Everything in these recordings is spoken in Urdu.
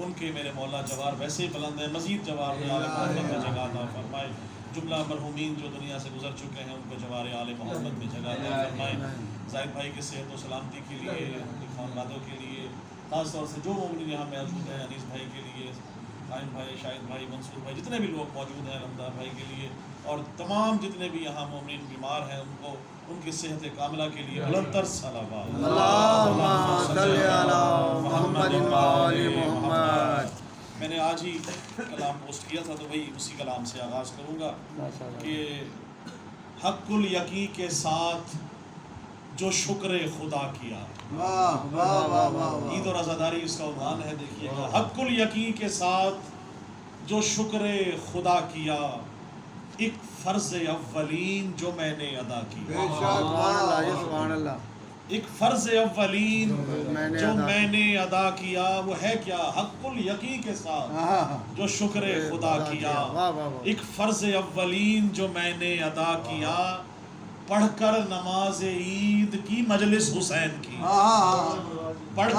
ان کے میرے مولا جوار ویسے ہی بلند ہے، مزید جوار میں آل محمد میں جگہ عطا فرمائے. جملہ مرحومین جو دنیا سے گزر چکے ہیں ان کو جوار آل محمد میں جگہ عطا فرمائے. زاہد بھائی کی صحت و سلامتی کے لیے، ان کی خاندانوں کے لیے، خاص طور سے جو مومنین یہاں موجود ہیں، انیس بھائی کے لیے، قائم بھائی، شاہد بھائی، منصور بھائی، جتنے بھی لوگ موجود ہیں، رمضان بھائی کے لیے، اور تمام جتنے بھی یہاں مومنین بیمار ہیں ان کو ان کی صحت کاملہ کے لیے بلندر صلوات. اللہم صلی علی محمد و آل محمد. میں نے آج ہی کلام پوسٹ کیا تھا تو وہی اسی کلام سے آغاز کروں گا کہ حق الیقین کے ساتھ جو شکر خدا کیا. عید اور عزاداری اس کا عنوان ہے، دیکھیے گا. حق الیقین کے ساتھ جو شکر خدا کیا، ایک فرض اولین جو میں نے ادا کیا. سبحان اللہ. ایک فرض اولین جو میں نے ادا کیا وہ ہے کیا؟ حق الیقین کے ساتھ جو شکر خدا کیا. ایک فرض اولین جو میں نے ادا کیا، پڑھ کر نماز عید کی مجلس حسین کی. پڑھ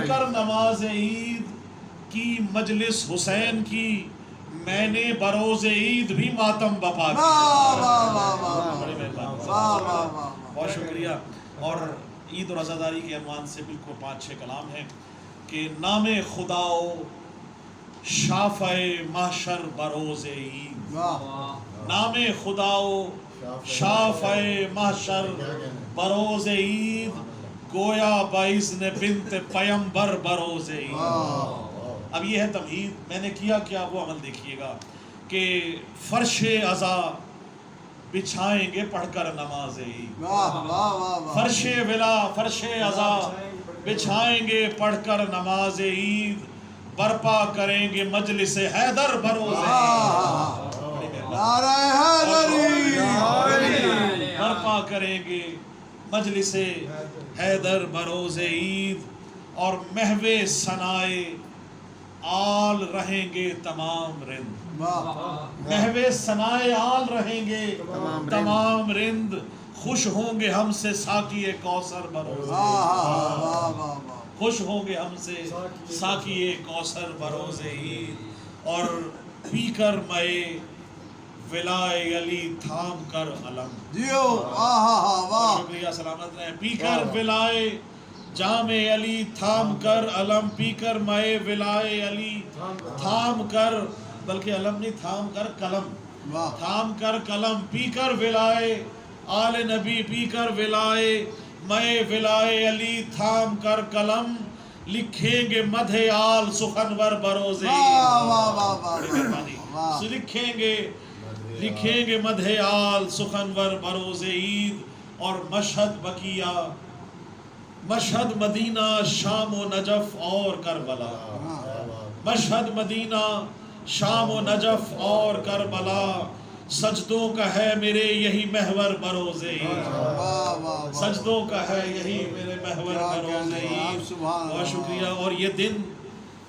کر نماز عید کی مجلس حسین کی، میں نے بروز عید بھی ماتم بپا کیا. بہت شکریہ. اور عید اور عزاداری کے عنوان سے بالکل 5-6 کلام ہیں کہ نام خداو شافع محشر بروز عید. نام خداو شافع محشر بروز عید، گویا باذن بنت پیمبر بروز عید. اب یہ ہے تمہید. میں نے کیا کیا وہ عمل دیکھیے گا کہ فرش عزا بچھائیں گے پڑھ کر نماز عید. فرش ولا فرش عزا بچھائیں گے پڑھ کر نماز عید، برپا کریں گے مجلس حیدر بروز عید. برپا کریں گے مجلس حیدر بروز عید، اور محو ثنائے آل رہیں گے تمام رند. محو ثنائے آل رہیں گے تمام رند، خوش ہوں گے ہم سے ساقی کوثر بروز عید. خوش ہوں گے ہم سے ساقی کوثر بروز عید. اور پی کر مئے ولائے علی تھام کر علم. شکریہ، سلامت رہیں. پی کر ولائے جام علی تھام کر علم. پی کر مئے ولائے علی تھام کر، بلکہ علم نہیں، تھام کر قلم. تھام کر قلم. پی کر ولائے آل نبی، پی کر ولائے مئے ولائے علی تھام کر قلم، لکھیں گے مدح آل سخنور بروز عید. لکھیں گے مدح آل سخنور بروز عید. اور مشہد بقیہ، مشہد مدینہ، شام و نجف اور کربلا. مشہد مدینہ، شام و نجف اور کربلا، سجدوں کا ہے میرے یہی محور بروز عید. سجدوں کا ہے یہی میرے محور بروز عید. بہت شکریہ. اور یہ دن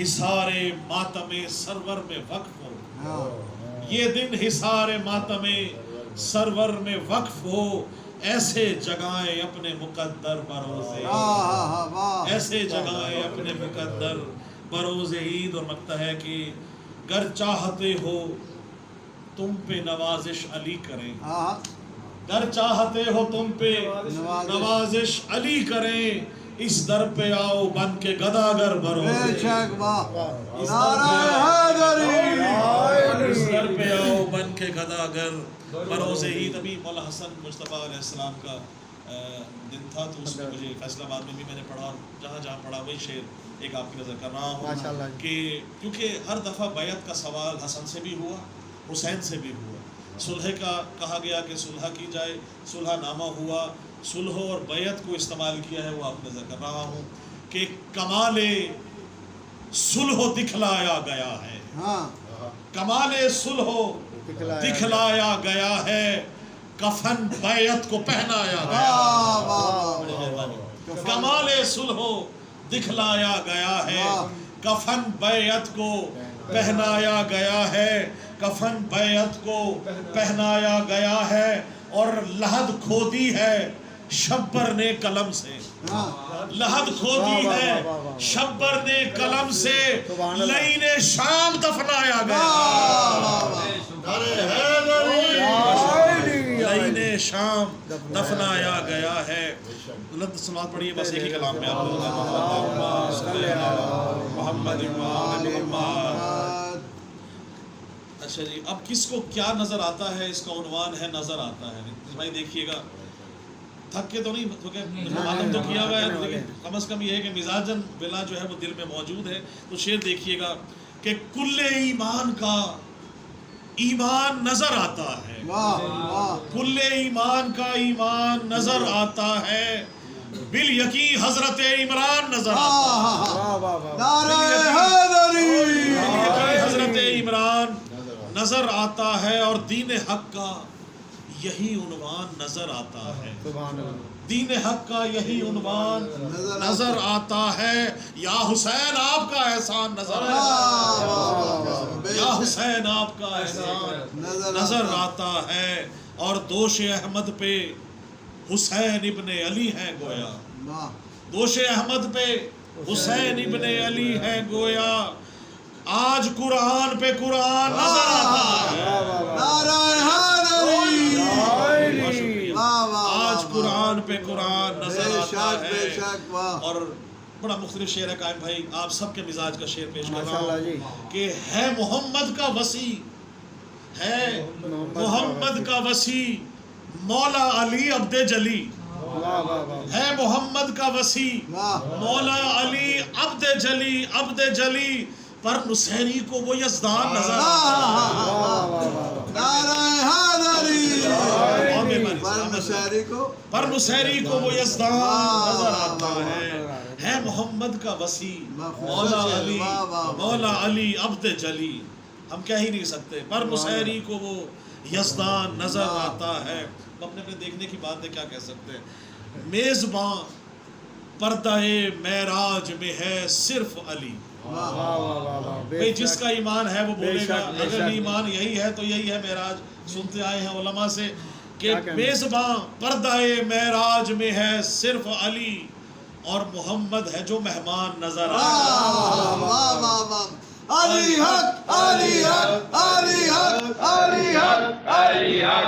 حصار ماتم سرور میں وقف ہو. یہ دن حصار ماتم سرور میں وقف ہو. ایسے جگائیں اپنے مقدر بروز عید. ایسے جگائیں اپنے مقدر بروز عید. اور لگتا ہے کہ گر چاہتے ہو تم پہ نوازش علی کریں. گر چاہتے ہو تم پہ نوازش علی کریں، اس در پہ آؤ بن کے گداگر بروز عید. اس در پہ آؤ بن کے گداگر بروز عید. ابھی مولا حسن مصطفیٰ علیہ السلام کا دن تھا تو اس میں مجھے فیصل آباد میں بھی میں نے پڑھا، اور جہاں جہاں پڑھا وہی شعر ایک آپ کی نظر کر رہا ہوں کہ کیونکہ ہر دفعہ بیعت کا سوال حسن سے بھی ہوا، حسین سے بھی ہوا. صلح کا کہا گیا کہ صلح کی جائے، صلح نامہ ہوا. صلح اور بیعت کو استعمال کیا ہے وہ آپ نظر کر رہا ہوں کہ کمال صلح دکھلایا گیا ہے. کمال صلح دکھلایا گیا ہے، کفن بیعت کو پہنایا گیا. کمال صلح دکھلایا گیا ہے، کفن بیعت کو پہنایا گیا ہے. کفن بیعت کو پہنایا گیا ہے. اور لحد کھودی ہے شبر نے قلم سے لحد کھو دی ہے، شبر نے قلم سے لعین شام دفنایا گیا، لعین شام دفنایا گیا ہے۔ سلوات پڑھیے بس ایک ہی کلام میں آپ لوگ، محمد محمد۔ اچھا جی، اب کس کو کیا نظر آتا ہے، اس کا عنوان ہے نظر آتا ہے۔ بھائی دیکھیے گا، تھک کے تو نہیں معلوم تو کیا ہوا ہے، لیکن کم از کم یہ ہے کہ مزاجن بلا جو ہے وہ دل میں موجود ہے۔ تو شعر دیکھیے گا کہ کل ایمان کا ایمان نظر آتا ہے، کل ایمان کا ایمان نظر آتا ہے، بالیقین حضرت عمران نظر آتا ہے، حضرت عمران نظر آتا ہے، اور دین حق کا یہی عنوان نظر آتا ہے، دین حق کا یہی عنوان نظر آتا ہے۔ یا حسین آپ کا احسان نظر آتا ہے، یا حسین آپ کا احسان نظر آتا ہے، اور دوش احمد پہ حسین ابن علی ہے گویا، دوش احمد پہ حسین ابن علی ہے گویا، آج قرآن پہ قرآن نظر آتا ہے، آج قرآن پہ قرآن نظر آتا ہے۔ اور بڑا مختلف شعر ہے قائم بھائی، آپ سب کے مزاج کا شعر پیش کر رہا ہوں کہ ہے محمد کا وسیع، ہے محمد کا وسیع مولا علی عبد جلی، ہے محمد کا وسیع مولا علی عبد جلی، عبد جلی، پر نصیری کو وہ یزدان نظر پر نصیری کو وہ یزدان نظر آتا ہے محمد کا وسیع مولا علی عبد جلی، ہم کہہ ہی نہیں سکتے، پر نصیری کو وہ یزدان نظر آتا ہے۔ اپنے اپنے دیکھنے کی بات ہے، کیا کہہ سکتے ہیں۔ میزباں پردہ معراج میں ہے صرف علی، بھئی جس کا ایمان ہے وہ بولے گا، اگر ایمان یہی ہے تو یہی ہے معراج۔ سنتے آئے ہیں علماء سے کہ میزباں پردہ معراج میں ہے صرف علی، اور محمد ہے جو مہمان نظر آتا علی حق علی حق علی حق علی حق علی حق۔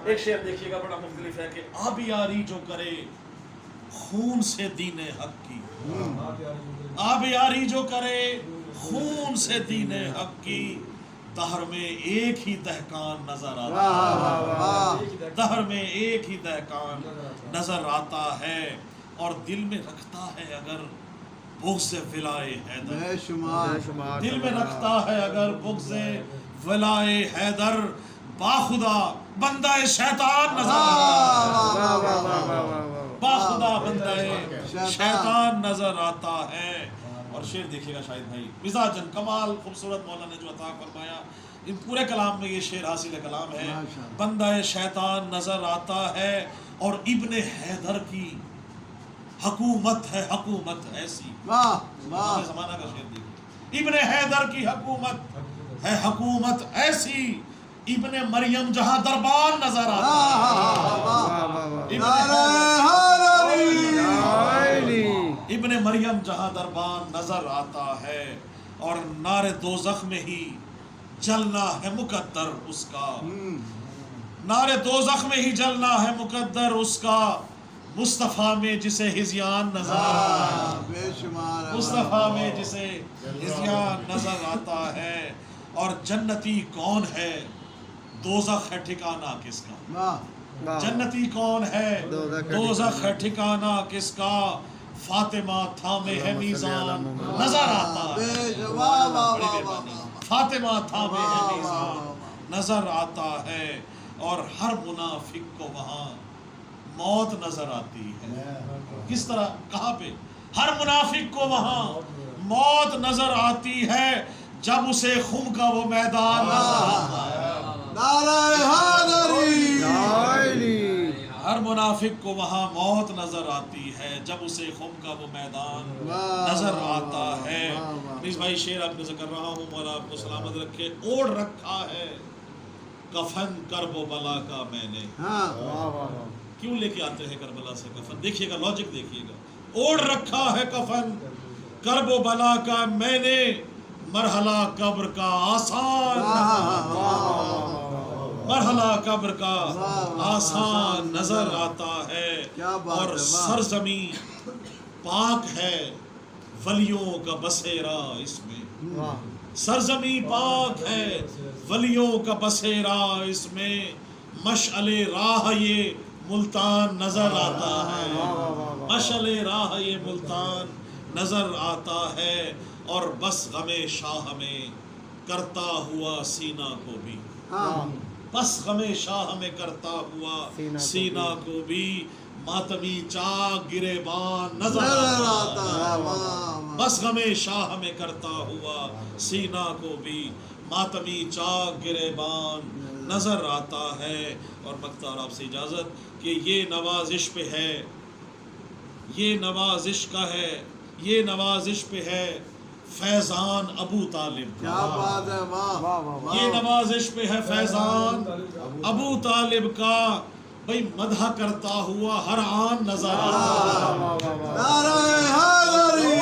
ایک شعر دیکھیے گا بڑا مختلف ہے کہ آبیاری جو کرے خون سے دین حق کی، آبیاری جو کرے خون سے دین حق کی، دہر میں ایک ہی دہقان نظر آتا ہے، دہر میں ایک ہی دہقان نظر آتا ہے، اور دل میں رکھتا ہے اگر بغض ولائے حیدر، دل میں رکھتا ہے اگر بغض ولائے حیدر، باخدا بندہ شیطان نظر آتا ہے، باخدا بندہ شیطان نظر آتا ہے۔ اور شعر دیکھیے گا شاہد بھائی، مزاجن کمال خوبصورت مولا نے جو عطا فرمایا، ان پورے کلام میں یہ شعر حاصل کلام ہے۔ بندہ شیطان نظر آتا ہے، اور ابن حیدر کی حکومت ہے، حکومت ایسی، زمانہ کا شعر دیکھیے، ابن حیدر کی حکومت ہے، حکومت ایسی، ابن مریم جہاں دربان نظر آتا ہے، ابن مریم جہاں دربان نظر آتا ہے، اور نار دوزخ میں ہی جلنا ہے مقدر اس کا، نار دوزخ میں ہی جلنا ہے مقدر اس کا، مصطفیٰ میں جسے ہزیان نظر آتا ہے، مصطفیٰ میں جسے ہزیان نظر آتا ہے، اور جنتی کون ہے دوزخ ہے ٹھکانہ کس کا، جنتی کون ہے دوزخ ہے ٹھکانہ کس کا، فاطمہ تھامے ہے میزان نظر آتا ہے، فاطمہ تھامے ہے میزان نظر آتا ہے، اور ہر منافق کو وہاں موت نظر آتی ہے۔ کس طرح، کہاں پہ؟ ہر منافق کو وہاں موت نظر آتی ہے، جب اسے خم کا وہ میدان نظر آتا ہے۔ ہر منافق کو وہاں موت نظر آتی ہے، جب اسے خم کا وہ میدان نظر آتا ہے۔ پلیز بھائی شعر آپ کو ذکر رہا ہوں، مولا آپ کو سلامت رکھے۔ اوڑھ رکھا ہے کفن کرب و بلا کا میں نے. کیوں لے کے آتے ہیں کربلا سے کفن؟ دیکھیے گا لاجک، دیکھیے گا. اوڑھ رکھا ہے کفن کرب و بلا کا میں نے، مرحلہ قبر کا آسان، مرحلہ قبر کا آسان نظر آتا ہے، اور سرزمین پاک ہے ولیوں کا بسیرا اس میں. سرزمین پاک ہے ولیوں کا بسیرا اس میں، مشعل راہ یہ ملتان نظر آتا ہے، مشعل راہ یہ ملتان نظر آتا ہے. اور بس غم شاہ میں کرتا ہوا سینہ کو بھی، بس غم شاہ میں کرتا ہوا سینہ کو بھی، ماتمی چاک گریبان نظر آتا ہے. بس غم شاہ میں کرتا ہوا سینہ کو بھی، ماتمی چاک گریبان نظر آتا ہے. اور مختار آپ سے اجازت کہ یہ نوازش پہ ہے، یہ نوازش کا ہے، یہ نوازش پہ ہے فیضان ابو طالب. کیا بات ہے، واہ. یہ نوازش پہ ہے فیضان ابو طالب کا، بھئی مدح کرتا ہوا ہر آن نظر آتا ہے. نعرہ حیدری